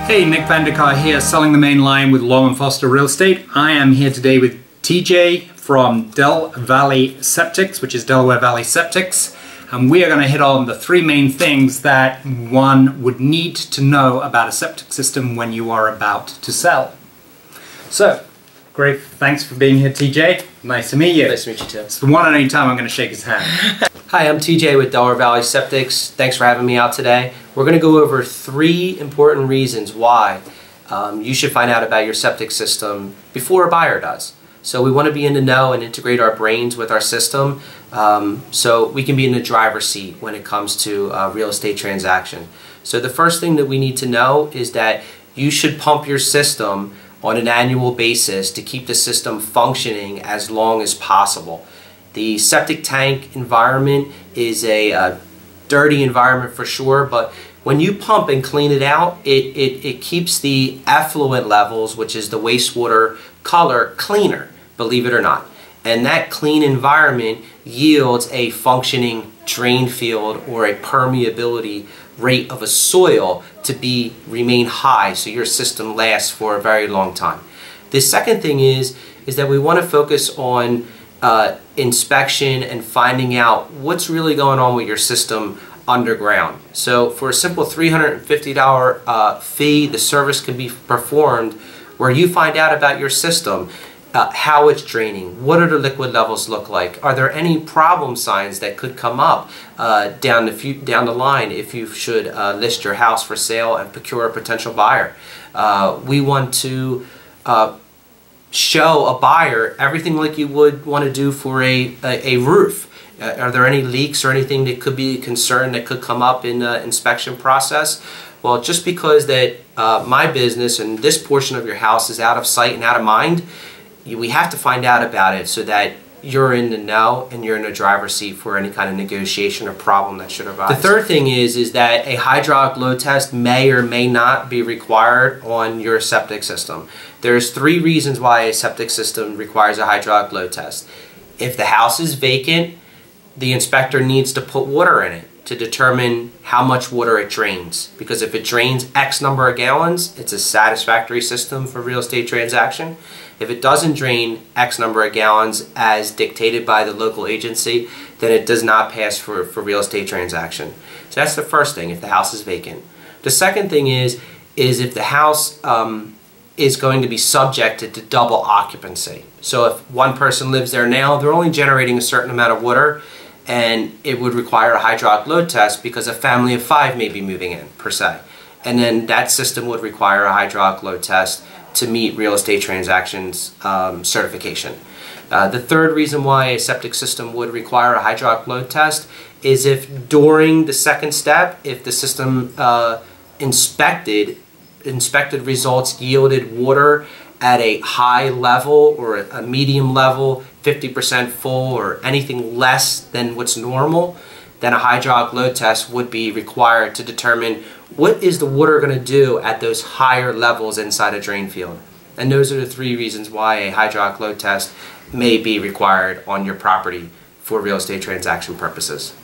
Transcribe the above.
Hey, Nick Vanderkar here, selling the main line with Long & Foster Real Estate. I am here today with TJ from Del Valley Septics, which is Delaware Valley Septics, and we are going to hit on the three main things that one would need to know about a septic system when you are about to sell. So, great, thanks for being here, TJ. Nice to meet you. Nice to meet you too. It's the one and only time I'm going to shake his hand. Hi, I'm TJ with Delaware Valley Septics. Thanks for having me out today. We're going to go over three important reasons why you should find out about your septic system before a buyer does. So we want to be in the know and integrate our brains with our system so we can be in the driver's seat when it comes to a real estate transaction. So the first thing that we need to know is that you should pump your system on an annual basis to keep the system functioning as long as possible. The septic tank environment is a dirty environment for sure, but when you pump and clean it out, it keeps the effluent levels, which is the wastewater color, cleaner, believe it or not. And that clean environment yields a functioning drain field or a permeability rate of a soil to remain high so your system lasts for a very long time. The second thing is that we want to focus on inspection and finding out what's really going on with your system underground. So for a simple $350 fee, the service can be performed where you find out about your system, how it's draining, what do the liquid levels look like, are there any problem signs that could come up down the line if you should list your house for sale and procure a potential buyer. We want to show a buyer everything like you would want to do for a roof. Are there any leaks or anything that could be a concern that could come up in the inspection process? Well, just because that my business and this portion of your house is out of sight and out of mind, we have to find out about it so that you're in the know and you're in the driver's seat for any kind of negotiation or problem that should arise. The third thing is that a hydraulic load test may or may not be required on your septic system. There's three reasons why a septic system requires a hydraulic load test. If the house is vacant, the inspector needs to put water in it to determine how much water it drains. Because if it drains X number of gallons, it's a satisfactory system for real estate transaction. If it doesn't drain X number of gallons as dictated by the local agency, then it does not pass for real estate transaction. So that's the first thing, if the house is vacant. The second thing is if the house is going to be subjected to double occupancy. So if one person lives there now, they're only generating a certain amount of water, and it would require a hydraulic load test because a family of 5 may be moving in, per se. And then that system would require a hydraulic load test to meet real estate transactions certification. The third reason why a septic system would require a hydraulic load test is if during the second step, if the system inspected results yielded water at a high level or a medium level, 50% full or anything less than what's normal, then a hydraulic load test would be required to determine what is the water going to do at those higher levels inside a drain field. And those are the three reasons why a hydraulic load test may be required on your property for real estate transaction purposes.